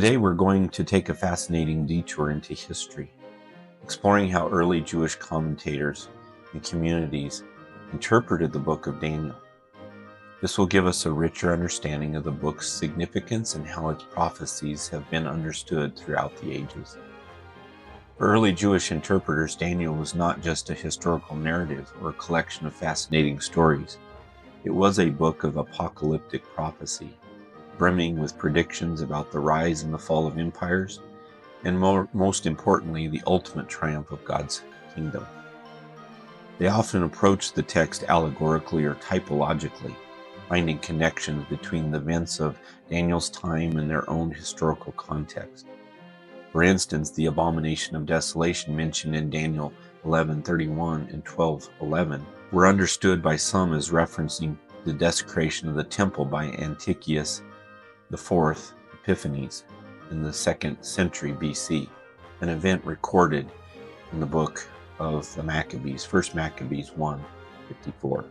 Today we're going to take a fascinating detour into history, exploring how early Jewish commentators and communities interpreted the book of Daniel. This will give us a richer understanding of the book's significance and how its prophecies have been understood throughout the ages. For early Jewish interpreters, Daniel was not just a historical narrative or a collection of fascinating stories. It was a book of apocalyptic prophecy, brimming with predictions about the rise and the fall of empires, and most importantly, the ultimate triumph of God's kingdom. They often approached the text allegorically or typologically, finding connections between the events of Daniel's time and their own historical context. For instance, the abomination of desolation mentioned in Daniel 11:31 and 12:11 were understood by some as referencing the desecration of the temple by Antiochus IV Epiphanes in the 2nd century BC, an event recorded in the book of the Maccabees, 1 Maccabees 1:54.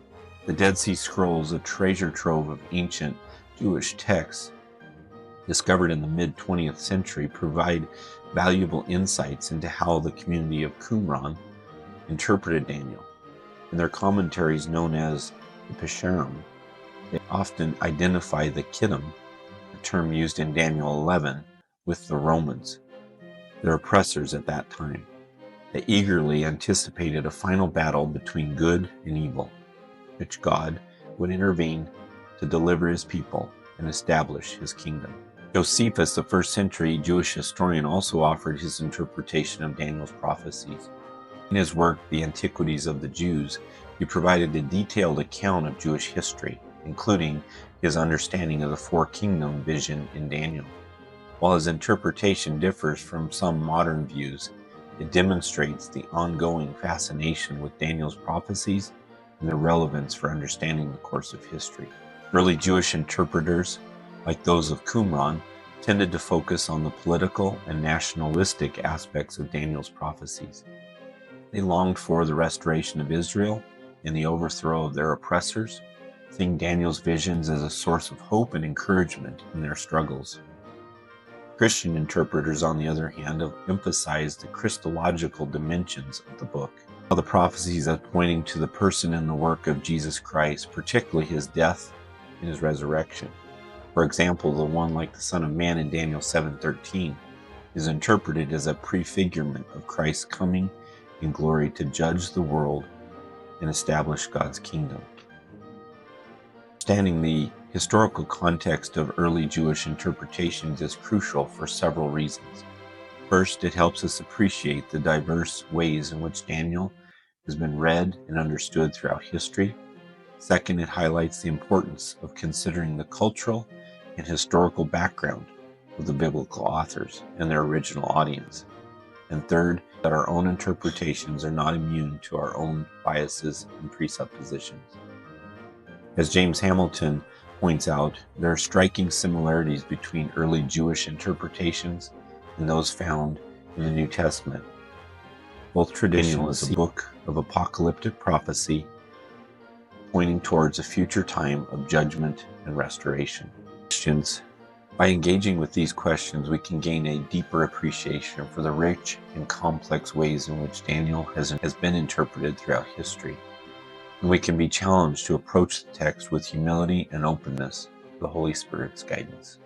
The Dead Sea Scrolls, a treasure trove of ancient Jewish texts discovered in the mid-20th century, provide valuable insights into how the community of Qumran interpreted Daniel. In their commentaries known as the Pesharim, they often identify the Kittim, a term used in Daniel 11, with the Romans, their oppressors at that time. They eagerly anticipated a final battle between good and evil, which God would intervene to deliver his people and establish his kingdom. Josephus, the 1st century Jewish historian, also offered his interpretation of Daniel's prophecies. In his work, The Antiquities of the Jews, he provided a detailed account of Jewish history, including his understanding of the four-kingdom vision in Daniel. While his interpretation differs from some modern views, it demonstrates the ongoing fascination with Daniel's prophecies and their relevance for understanding the course of history. Early Jewish interpreters, like those of Qumran, tended to focus on the political and nationalistic aspects of Daniel's prophecies. They longed for the restoration of Israel and the overthrow of their oppressors, seeing Daniel's visions as a source of hope and encouragement in their struggles. Christian interpreters, on the other hand, have emphasized the Christological dimensions of the book, the prophecies as pointing to the person and the work of Jesus Christ, particularly his death and his resurrection. For example, the one like the Son of Man in Daniel 7:13 is interpreted as a prefigurement of Christ's coming in glory to judge the world and establish God's kingdom. Understanding the historical context of early Jewish interpretations is crucial for several reasons. First, it helps us appreciate the diverse ways in which Daniel has been read and understood throughout history. Second, it highlights the importance of considering the cultural and historical background of the biblical authors and their original audience. And third, that our own interpretations are not immune to our own biases and presuppositions. As James Hamilton points out, there are striking similarities between early Jewish interpretations and those found in the New Testament. Both traditions is a book of apocalyptic prophecy pointing towards a future time of judgment and restoration. Christians, by engaging with these questions, we can gain a deeper appreciation for the rich and complex ways in which Daniel has been interpreted throughout history. And we can be challenged to approach the text with humility and openness to the Holy Spirit's guidance.